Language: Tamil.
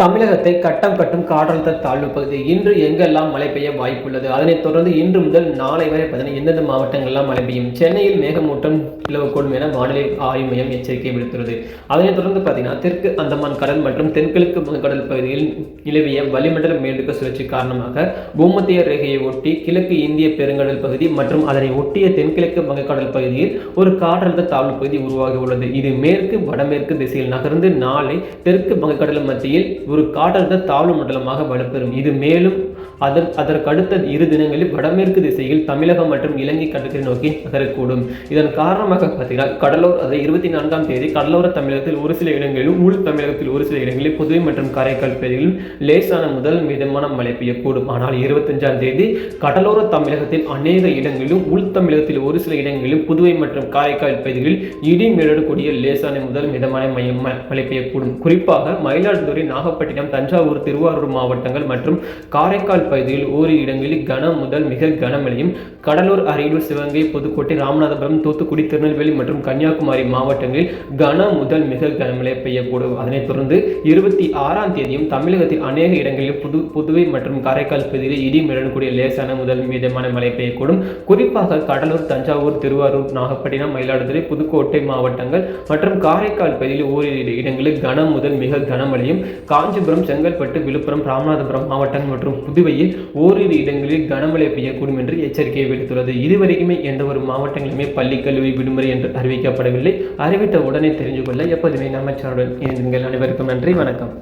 தமிழகத்தை கட்டம் கட்டும் காற்றழுத்த தாழ்வு பகுதி இன்று எங்கெல்லாம் மழை பெய்ய வாய்ப்புள்ளது. அதனைத் தொடர்ந்து இன்று முதல் நாளை வரை எந்தெந்த மாவட்டங்கள்லாம் மழை பெய்யும். சென்னையில் மேகமூட்டம் நிலவக்கூடும் என வானிலை ஆய்வு மையம் எச்சரிக்கை விடுத்துள்ளது. அதனைத் தொடர்ந்து தெற்கு அந்தமான் கடல் மற்றும் தென்கிழக்கு வங்கக்கடல் பகுதியில் நிலவிய வளிமண்டல மேலடுக்கு சுழற்சி காரணமாக பூமத்திய ரேகையை ஒட்டி கிழக்கு இந்திய பெருங்கடல் பகுதி மற்றும் அதனை ஒட்டிய தென்கிழக்கு வங்கக்கடல் பகுதியில் ஒரு காற்றழுத்த தாழ்வு பகுதி உருவாகி உள்ளது. இது மேற்கு வடமேற்கு திசையில் நகர்ந்து நாளை தெற்கு வங்கக்கடல் மத்தியில் ஒரு காற்றழுத்த தாழ்வு மண்டலமாக வலுப்பெறும். இது மேலும் அதற்கடுத்த இரு தினங்களில் வடமேற்கு திசையில் தமிழகம் மற்றும் இலங்கை கடற்கரை நோக்கி நகரக்கூடும். இதன் காரணமாக கடலோர் 24ஆம் தேதி கடலோர தமிழகத்தில் ஒரு சில இடங்களிலும் உள் தமிழகத்தில் ஒரு சில இடங்களில் புதுவை மற்றும் காரைக்கால் பகுதிகளிலும் லேசான முதல் மிதமான மழை பெய்யக்கூடும். ஆனால் 25ஆம் தேதி கடலோர தமிழகத்தில் அநேக இடங்களிலும் உள் தமிழகத்தில் ஒரு சில இடங்களிலும் புதுவை மற்றும் காரைக்கால் பகுதிகளில் இடி மின்னலுடன் லேசான முதல் மிதமான மழை பெய்யக்கூடும். குறிப்பாக மயிலாடுதுறை, நாகப்பட்டினம், தஞ்சாவூர், திருவாரூர் மாவட்டங்கள் மற்றும் காரைக்கால் பகுதியில் ஓரிரு இடங்களில் கன முதல் மிக கனமழையும், கடலூர், அரியலூர், சிவகங்கை, புதுக்கோட்டை, ராமநாதபுரம், தூத்துக்குடி, திருநெல்வேலி மற்றும் கன்னியாகுமரி மாவட்டங்களில் கன முதல் மிக கனமழை பெய்யக்கூடும். அதனைத் தொடர்ந்து 26ஆம் தேதியும் தமிழகத்தில் அநேக இடங்களில் புதுவை மற்றும் காரைக்கால் பகுதியில் இடி மின்னலுடன் லேசான முதல் மிதமான மழை பெய்யக்கூடும். குறிப்பாக கடலூர், தஞ்சாவூர், திருவாரூர், நாகப்பட்டினம், மயிலாடுதுறை, புதுக்கோட்டை மாவட்டங்கள் மற்றும் காரைக்கால் பகுதியில் ஓரிரு இடங்களில் கன முதல் மிக கனமழையும், காஞ்சிபுரம், செங்கல்பட்டு, விழுப்புரம், ராமநாதபுரம் மாவட்டங்கள் மற்றும் புதுவையில் ஓரிரு இடங்களில் கனமழை பெய்யக்கூடும் என்று எச்சரிக்கை விடுத்துள்ளது. இதுவரைக்குமே எந்த ஒரு மாவட்டங்களுமே பள்ளி கல்வி விடுமுறை என்று அறிவிக்கப்படவில்லை. அறிவித்த உடனே தெரிந்து கொள்ள எப்போதுமே நம்ம சேனலுடன் இணைந்திருங்கள். அனைவருக்கும் நன்றி, வணக்கம்.